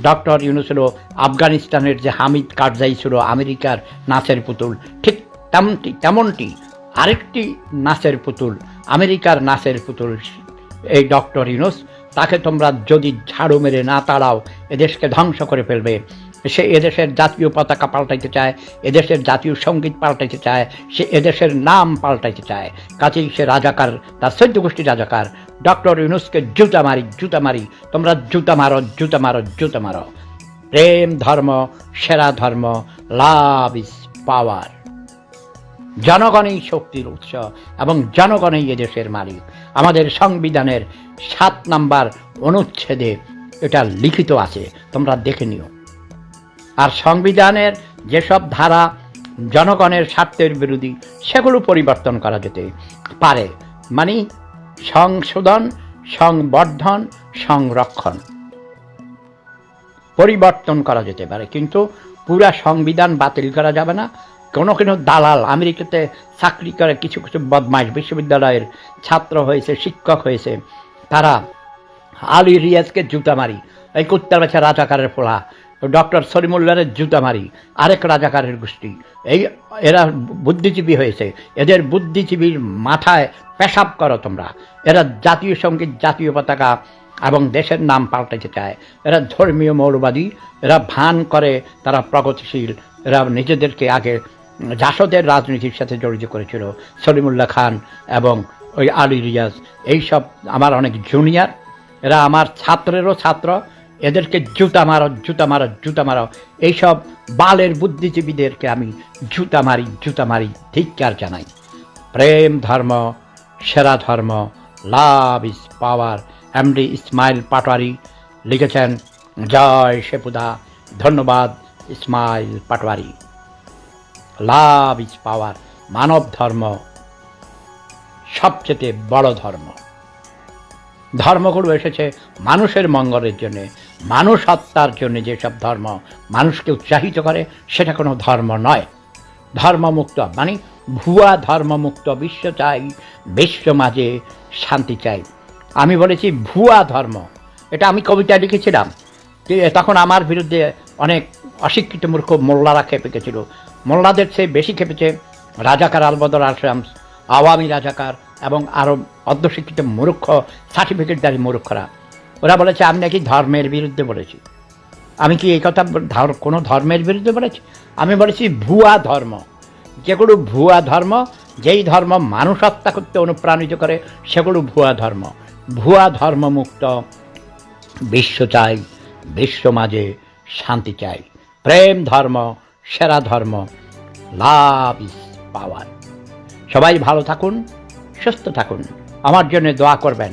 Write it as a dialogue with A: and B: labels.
A: Doctor Yunus হলো আফগানিস্তানের যে হামিদ কারজাই ছিল আমেরিকার নাচের পুতুল, ঠিক তেমনটি আরেকটি নাচের পুতুল, আমেরিকার নাচের পুতুল এই ডক্টর ইউনূস। তাকে তোমরা যদি ঝাড়ু মেরে না তাড়াও এদেশকে ধ্বংস করে ফেলবে। সে এদেশের জাতীয় পতাকা পাল্টাইতে চায়, এদেশের জাতীয় সঙ্গীত পাল্টাইতে চায়, সে এদেশের নাম পাল্টাইতে চায়। কাজেই সে রাজাকার, তার 14 গোষ্ঠী রাজাকার। ডক্টর ইউনূসকে জুতা মারি, তোমরা জুতা মারো। প্রেম ধর্ম সেরা ধর্ম, লাভ ইজ পাওয়ার। জনগণই শক্তির উৎস এবং জনগণই এদেশের মালিক। আমাদের সংবিধানের 7 নম্বর অনুচ্ছেদে এটা লিখিত আছে, তোমরা দেখে নিও। আর সংবিধানের যেসব ধারা জনগণের স্বার্থের বিরোধী সেগুলো পরিবর্তন করা যেতে পারে, মানে সংশোধন, সংবর্ধন, সংরক্ষণ পরিবর্তন করা যেতে পারে, কিন্তু পুরা সংবিধান বাতিল করা যাবে না। কোনো দালাল আমেরিকাতে চাকরি করে কিছু বদমাইশ বিশ্ববিদ্যালয়ের ছাত্র হয়েছে, শিক্ষক হয়েছে, তারা আলী রিয়াজকে জুতা মারি, এই কুত্তার বাচ্চা রাজাকারের ফোলা ডক্টর সলিমুল্লাহের জুতা মারি, আরেক রাজাকারের গোষ্ঠী। এরা বুদ্ধিজীবী হয়েছে, এদের বুদ্ধিজীবীর মাথায় পেশাব করো তোমরা। এরা জাতীয় সঙ্গীত, জাতীয় পতাকা এবং দেশের নাম পাল্টাতে চায়। এরা ধর্মীয় মৌলবাদী, এরা ভান করে তারা প্রগতিশীল। এরা নিজেদেরকে আগে জাসদের রাজনীতির সাথে জড়িত করেছিল, সলিমুল্লাহ খান এবং ওই আলী রিয়াজ, এইসব আমার অনেক জুনিয়র, এরা আমার ছাত্রেরও ছাত্র। এদেরকে জুতা মারো। এইসব বালের বুদ্ধিজীবীদেরকে আমি জুতা মারি, ধিক্কার জানাই। প্রেম ধর্ম সেরা ধর্ম, love is power. MD Ismail Patwari লিখেছেন। জয় শেপুদা। ধন্যবাদ Ismail Patwari. Love is power, মানব ধর্ম সবচেয়ে বড় ধর্ম। ধর্মগুলো এসেছে মানুষের মঙ্গলের জন্যে, মানুষ হত্যার জন্য। যেসব ধর্ম মানুষকে উৎসাহিত করে সেটা কোনো ধর্ম নয়। ধর্মমুক্ত মানে ভুয়া ধর্মমুক্ত বিশ্ব চাই, বিশ্ব মাঝে শান্তি চাই। আমি বলেছি ভুয়া ধর্ম, এটা আমি কবিতা লিখেছিলাম। তখন আমার বিরুদ্ধে অনেক অশিক্ষিত মূর্খ মোল্লারা খেপে গেছিল। মোল্লাদের চেয়ে বেশি খেপেছে রাজাকার আলবদর আশরাম, আওয়ামী রাজাকার এবং আরও অর্ধশিক্ষিত মূর্খ, সার্টিফিকেটদারি মূর্খরা। ওরা বলেছে আমি নাকি ধর্মের বিরুদ্ধে বলেছি। আমি কি এই কথা কোনো ধর্মের বিরুদ্ধে বলেছি? আমি বলেছি ভুয়া ধর্ম, যেগুলো ভুয়া ধর্ম, যেই ধর্ম মানুষ হত্যা করতে অনুপ্রাণিত করে সেগুলো ভুয়া ধর্ম। ভুয়া ধর্মমুক্ত বিশ্ব চাই, বিশ্ব মাঝে শান্তি চাই। প্রেম ধর্ম সেরা ধর্ম, লাভ ইজ পাওয়ার। সবাই ভালো থাকুন, সুস্থ থাকুন, আমার জন্য দোয়া করবেন।